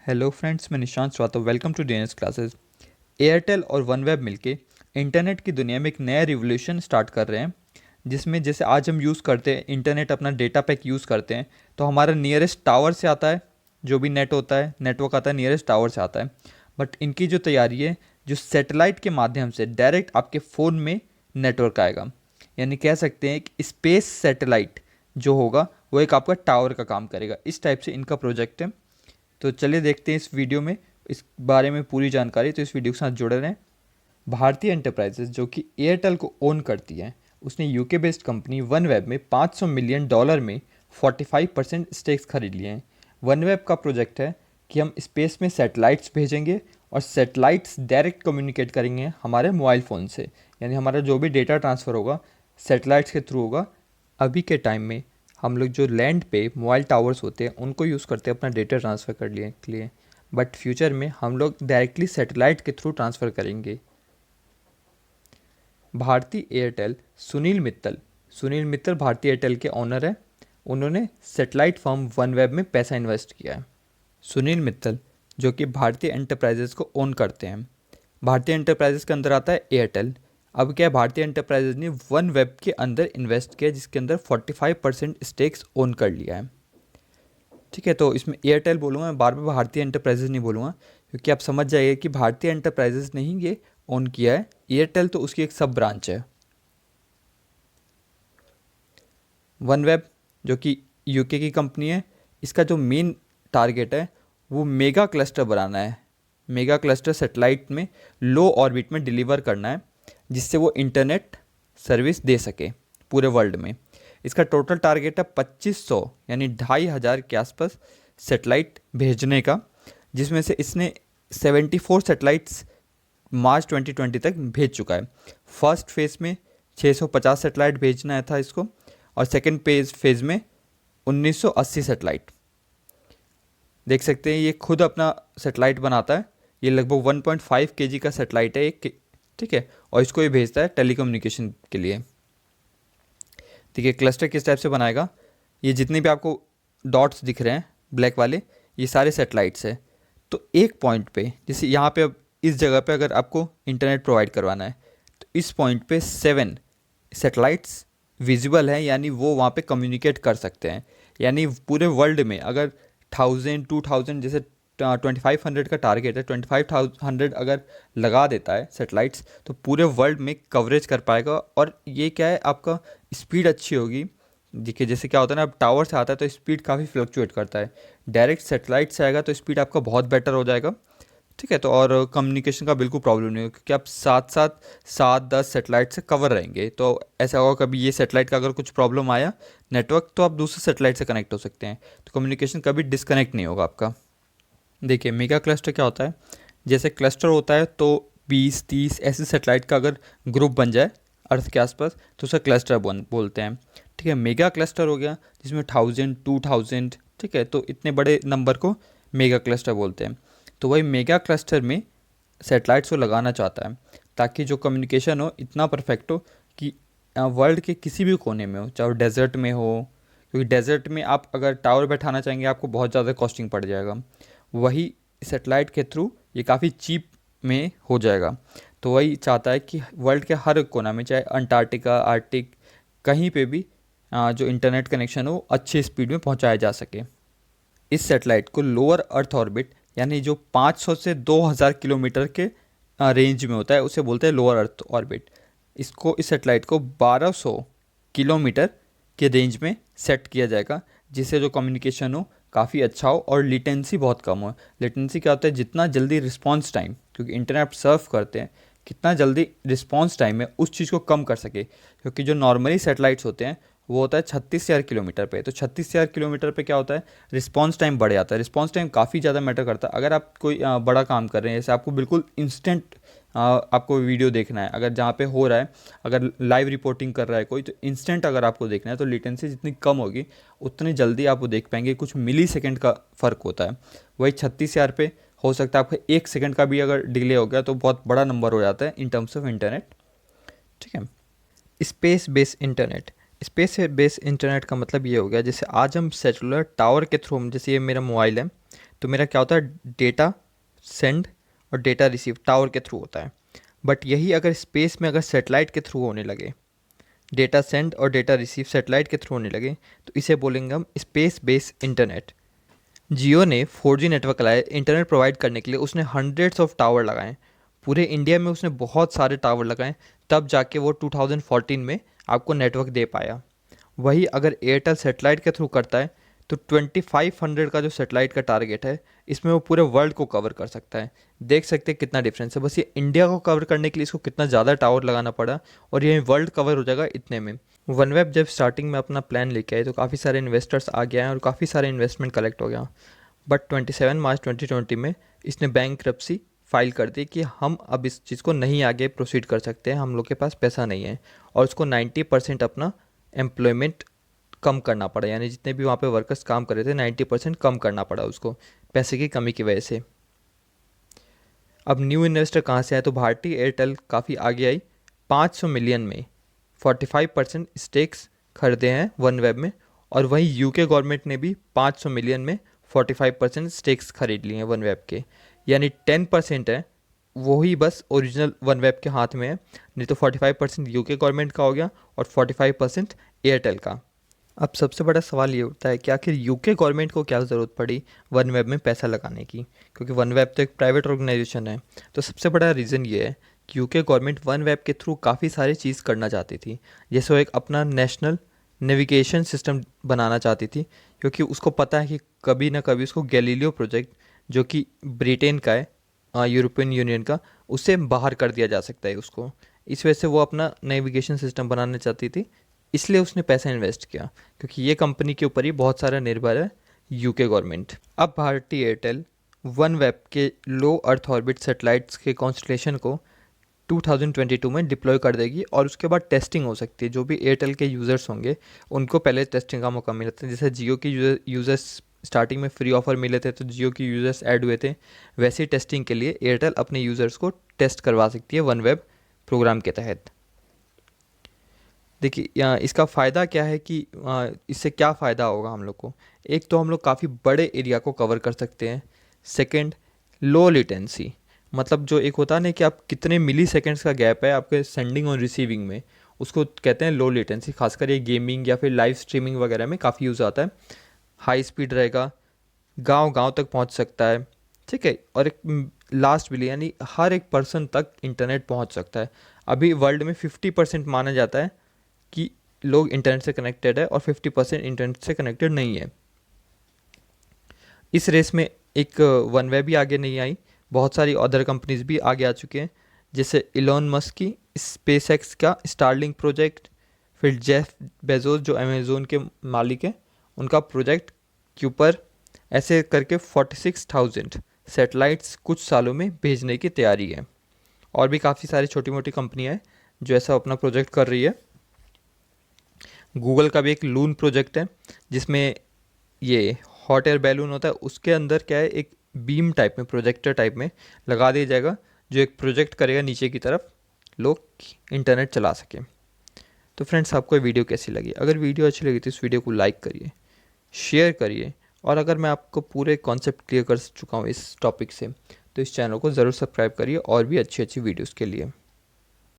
Hello friends, मैं Nishant Shrivastava. Welcome to DNS classes. Airtel और OneWeb मिलके इंटरनेट की दुनिया में एक नया रिवोल्यूशन स्टार्ट कर रहे हैं, जिसमें जैसे आज हम यूज़ करते हैं इंटरनेट, अपना डेटा पैक यूज़ करते हैं तो हमारा नियरेस्ट टावर से आता है। जो भी नेट होता है, नेटवर्क आता है, नियरेस्ट टावर से आता है। बट इनकी जो तैयारी है, जो सैटेलाइट के माध्यम से डायरेक्ट आपके फ़ोन में नेटवर्क आएगा। यानी कह सकते हैं कि स्पेस सैटेलाइट जो होगा वो एक आपका टावर का काम करेगा। इस टाइप से इनका प्रोजेक्ट है। तो चलिए देखते हैं इस वीडियो में इस बारे में पूरी जानकारी। तो इस वीडियो के साथ जुड़े रहें। भारतीय एंटरप्राइजेस जो कि एयरटेल को ओन करती है, उसने यूके बेस्ड कंपनी वनवेब में $500 मिलियन में 45% स्टेक्स खरीद लिए हैं। वनवेब का प्रोजेक्ट है कि हम स्पेस में सैटेलाइट्स भेजेंगे और सैटेलाइट्स डायरेक्ट कम्युनिकेट करेंगे हमारे मोबाइल फ़ोन से। यानी हमारा जो भी डेटा ट्रांसफ़र होगा सैटेलाइट्स के थ्रू होगा। अभी के टाइम में हम लोग जो लैंड पे मोबाइल टावर्स होते हैं उनको यूज़ करते हैं अपना डेटा ट्रांसफ़र कर लिए के लिए। बट फ्यूचर में हम लोग डायरेक्टली सैटेलाइट के थ्रू ट्रांसफ़र करेंगे। भारती एयरटेल सुनील मित्तल भारती एयरटेल के ओनर है। उन्होंने सैटेलाइट फर्म वनवेब में पैसा इन्वेस्ट किया है। सुनील मित्तल जो कि भारतीय एंटरप्राइजेज़ को ओन करते हैं। भारतीय एंटरप्राइजेज़ के अंदर आता है एयरटेल। अब क्या है, भारतीय एंटरप्राइजेज़ ने वन वेब के अंदर इन्वेस्ट किया, जिसके अंदर 45% स्टेक्स ओन कर लिया है। ठीक है, तो इसमें एयरटेल बोलूँगा, बार बार भारतीय एंटरप्राइजेज़ नहीं बोलूँगा, क्योंकि आप समझ जाइए कि भारतीय एंटरप्राइजेज़ ने ही ये ओन किया है। एयरटेल तो उसकी एक सब ब्रांच है। वनवेब जो कि यूके की कंपनी है, इसका जो मेन टारगेट है वो मेगा क्लस्टर बनाना है। मेगा क्लस्टर सैटेलाइट में लो ऑर्बिट में डिलीवर करना है, जिससे वो इंटरनेट सर्विस दे सके पूरे वर्ल्ड में। इसका टोटल टारगेट है 2500 यानी 2500 के आसपास सैटेलाइट भेजने का, जिसमें से इसने 74 सैटेलाइट्स मार्च 2020 तक भेज चुका है। फर्स्ट फेज़ में 650 सैटेलाइट भेजना था इसको, और सेकेंड फेज़ में 1980 सैटेलाइट। देख सकते हैं ये खुद अपना सैटेलाइट बनाता है। ये लगभग 1.5 केजी का सैटेलाइट है एक। ठीक है, और इसको ये भेजता है टेलीकम्युनिकेशन के लिए। देखिए क्लस्टर किस टाइप से बनाएगा। ये जितने भी आपको डॉट्स दिख रहे हैं ब्लैक वाले, ये सारे सैटेलाइट्स है। तो एक पॉइंट पे, जैसे यहाँ पे अब इस जगह पे अगर आपको इंटरनेट प्रोवाइड करवाना है, तो इस पॉइंट पे 7 सैटेलाइट्स विजिबल हैं, यानी वो वहाँ पे कम्युनिकेट कर सकते हैं। यानी पूरे वर्ल्ड में अगर 1000 2000 जैसे 2500 का टारगेट है, 2500 अगर लगा देता है सैटेलाइट्स, तो पूरे वर्ल्ड में कवरेज कर पाएगा। और ये क्या है, आपका स्पीड अच्छी होगी। देखिए जैसे क्या होता है ना, अब टावर से आता है तो स्पीड काफ़ी फ्लक्चुएट करता है। डायरेक्ट सैटेलाइट से आएगा तो स्पीड आपका बहुत बेटर हो जाएगा। ठीक है, तो और कम्युनिकेशन का बिल्कुल प्रॉब्लम नहीं होगा, क्योंकि आप साथ साथ 7-10 सेटेलाइट से कवर रहेंगे। तो ऐसा होगा कभी ये सेटेलाइट का अगर कुछ प्रॉब्लम आया नेटवर्क, तो आप दूसरे सेटेलाइट से कनेक्ट हो सकते हैं। तो कम्युनिकेशन कभी डिस्कनेक्ट नहीं होगा आपका। देखिए मेगा क्लस्टर क्या होता है, जैसे क्लस्टर होता है तो 20-30 ऐसे सेटेलाइट का अगर ग्रुप बन जाए अर्थ के आसपास, तो उसे क्लस्टर बोलते हैं। ठीक है, मेगा क्लस्टर हो गया जिसमें 1000 2000, ठीक है, तो इतने बड़े नंबर को मेगा क्लस्टर बोलते हैं। तो वही मेगा क्लस्टर में सेटेलाइट्स को लगाना चाहता है, ताकि जो कम्युनिकेशन हो इतना परफेक्ट हो कि वर्ल्ड के किसी भी कोने में हो, चाहे वो डेजर्ट में हो। क्योंकि डेजर्ट में आप अगर टावर बैठाना चाहेंगे आपको बहुत ज़्यादा कॉस्टिंग पड़ जाएगा। वही सेटेलाइट के थ्रू ये काफ़ी चीप में हो जाएगा। तो वही चाहता है कि वर्ल्ड के हर कोना में, चाहे अंटार्कटिका, आर्कटिक, कहीं पे भी जो इंटरनेट कनेक्शन हो अच्छी स्पीड में पहुंचाया जा सके। इस सेटेलाइट को लोअर अर्थ ऑर्बिट, यानी जो 500 से 2000 किलोमीटर के रेंज में होता है, उसे बोलते हैं लोअर अर्थ ऑर्बिट। इस सेटेलाइट को 1200 किलोमीटर के रेंज में सेट किया जाएगा, जिससे जो कम्युनिकेशन हो काफ़ी अच्छा हो और लेटेंसी बहुत कम हो। लेटेंसी क्या होता है, जितना जल्दी रिस्पॉन्स टाइम, क्योंकि इंटरनेट सर्फ करते हैं, कितना जल्दी रिस्पॉन्स टाइम है उस चीज़ को कम कर सके। क्योंकि जो नॉर्मली सेटेलाइट्स होते हैं वो होता है 36,000 किलोमीटर पे। तो 36,000 किलोमीटर पे क्या होता है, रिस्पॉन्स टाइम बढ़ जाता है। रिस्पॉन्स टाइम काफ़ी ज़्यादा मैटर करता है। अगर आप कोई बड़ा काम कर रहे हैं, जैसे आपको बिल्कुल इंस्टेंट आपको वीडियो देखना है, अगर जहाँ पे हो रहा है, अगर लाइव रिपोर्टिंग कर रहा है कोई, तो इंस्टेंट अगर आपको देखना है तो लेटेंसी जितनी कम होगी उतनी जल्दी आप वो देख पाएंगे। कुछ मिली सेकेंड का फ़र्क होता है। वही 36,000 पे हो सकता है आपका 1 सेकेंड का भी अगर डिले हो गया तो बहुत बड़ा नंबर हो जाता है इन टर्म्स ऑफ इंटरनेट। ठीक है, space based internet. Space based internet का मतलब ये हो गया, जैसे आज हम सेलुलर टावर के थ्रू, जैसे ये मेरा मोबाइल है, तो मेरा क्या होता है, डेटा सेंड और डेटा रिसीव टावर के थ्रू होता है। बट यही अगर स्पेस में अगर सेटेलाइट के थ्रू होने लगे, डेटा सेंड और डेटा रिसीव सेटेलाइट के थ्रू होने लगे, तो इसे बोलेंगे हम स्पेस बेस्ड इंटरनेट। जियो ने 4G नेटवर्क लाया इंटरनेट प्रोवाइड करने के लिए, उसने हंड्रेड्स ऑफ टावर लगाए पूरे इंडिया में, उसने बहुत सारे टावर लगाए, तब जाके वो 2014 में आपको नेटवर्क दे पाया। वही अगर एयरटेल सेटेलाइट के थ्रू करता है तो 2500 का जो सेटेलाइट का टारगेट है, इसमें वो पूरे वर्ल्ड को कवर कर सकता है। देख सकते हैं कितना डिफरेंस है, बस ये इंडिया को कवर करने के लिए इसको कितना ज़्यादा टावर लगाना पड़ा, और ये वर्ल्ड कवर हो जाएगा इतने में। वनवेब जब स्टार्टिंग में अपना प्लान लेके आए तो काफ़ी सारे इन्वेस्टर्स आ गए हैं और काफ़ी सारे इन्वेस्टमेंट कलेक्ट हो गया। बट 27 मार्च 2020 में इसने बैंकरप्सी फाइल कर दी कि हम अब इस चीज़ को नहीं आगे प्रोसीड कर सकते हैं, हम लोग के पास पैसा नहीं है, और उसको 90% अपना एम्प्लॉयमेंट कम करना पड़ा, यानी जितने भी वहाँ पे वर्कर्स काम कर रहे थे 90% कम करना पड़ा उसको, पैसे की कमी की वजह से। अब न्यू इन्वेस्टर कहाँ से आए, तो भारतीय एयरटेल काफ़ी आगे आई, 500 मिलियन में 45% स्टेक्स खरीदे हैं वनवेब में, और वहीं यूके गवर्नमेंट ने भी 500 मिलियन में 45% स्टेक्स खरीद लिए हैं वनवेब के, यानी 10% है वही बस ओरिजिनल वनवेब के हाथ में है, नहीं तो 45% यूके गवर्नमेंट का हो गया और 45% एयरटेल का। अब सबसे बड़ा सवाल ये उठता है कि आखिर यूके गवर्नमेंट को क्या ज़रूरत पड़ी वनवेब में पैसा लगाने की, क्योंकि वनवेब तो एक प्राइवेट ऑर्गेनाइजेशन है। तो सबसे बड़ा रीज़न ये है कि यूके गवर्नमेंट वनवेब के थ्रू काफ़ी सारी चीज़ करना चाहती थी, जैसे वो एक अपना नेशनल नेविगेशन सिस्टम बनाना चाहती थी, क्योंकि उसको पता है कि कभी ना कभी उसको गैलीलियो प्रोजेक्ट, जो कि ब्रिटेन का है, यूरोपियन यूनियन का, उससे बाहर कर दिया जा सकता है उसको। इस वजह से वो अपना नेविगेशन सिस्टम बनाना चाहती थी, इसलिए उसने पैसा इन्वेस्ट किया, क्योंकि ये कंपनी के ऊपर ही बहुत सारा निर्भर है यूके गवर्नमेंट। अब भारतीय एयरटेल वनवेब के लो अर्थ ऑर्बिट सेटेलाइट्स के कॉन्स्टलेशन को 2022 में डिप्लॉय कर देगी, और उसके बाद टेस्टिंग हो सकती है। जो भी एयरटेल के यूज़र्स होंगे उनको पहले टेस्टिंग का मौका मिलता है, जैसे जियो के यूज़र्स स्टार्टिंग में फ्री ऑफर मिले थे तो जियो के यूज़र्स ऐड हुए थे, वैसे ही टेस्टिंग के लिए एयरटेल अपने यूज़र्स को टेस्ट करवा सकती है वनवेब प्रोग्राम के तहत। देखिए इसका फ़ायदा क्या है कि इससे क्या फ़ायदा होगा हम लोग को। एक तो हम लोग काफ़ी बड़े एरिया को कवर कर सकते हैं। सेकंड, लो लेटेंसी, मतलब जो एक होता है ना कि आप कितने मिली सेकेंड्स का गैप है आपके सेंडिंग और रिसीविंग में, उसको कहते हैं लो लेटेंसी। खासकर ये गेमिंग या फिर लाइव स्ट्रीमिंग वगैरह में काफ़ी यूज़ आता है। हाई स्पीड रहेगा, गांव गांव तक पहुंच सकता है, ठीक है, और एक लास्ट बिल, यानी हर एक पर्सन तक इंटरनेट पहुंच सकता है। अभी वर्ल्ड में 50% माना जाता है कि लोग इंटरनेट से कनेक्टेड है और 50% इंटरनेट से कनेक्टेड नहीं है। इस रेस में एक वनवे भी आगे नहीं आई, बहुत सारी अदर कंपनीज भी आगे आ चुके हैं, जैसे इलॉन मस्क की स्पेसएक्स का स्टारलिंक प्रोजेक्ट, फिर जेफ बेजोस जो अमेज़ोन के मालिक हैं उनका प्रोजेक्ट के ऊपर, ऐसे करके 46,000 सैटेलाइट्स कुछ सालों में भेजने की तैयारी है। और भी काफ़ी सारी छोटी मोटी कंपनियां हैं जो ऐसा अपना प्रोजेक्ट कर रही है। गूगल का भी एक लून प्रोजेक्ट है, जिसमें ये हॉट एयर बैलून होता है, उसके अंदर क्या है, एक बीम टाइप में, प्रोजेक्टर टाइप में लगा दिया जाएगा, जो एक प्रोजेक्ट करेगा नीचे की तरफ, लोग इंटरनेट चला सकें। तो फ्रेंड्स, आपको ये वीडियो कैसी लगी? अगर वीडियो अच्छी लगी तो इस वीडियो को लाइक करिए, शेयर करिए, और अगर मैं आपको पूरे कॉन्सेप्ट क्लियर कर चुका हूँ इस टॉपिक से, तो इस चैनल को ज़रूर सब्सक्राइब करिए और भी अच्छी अच्छी वीडियोज़ के लिए।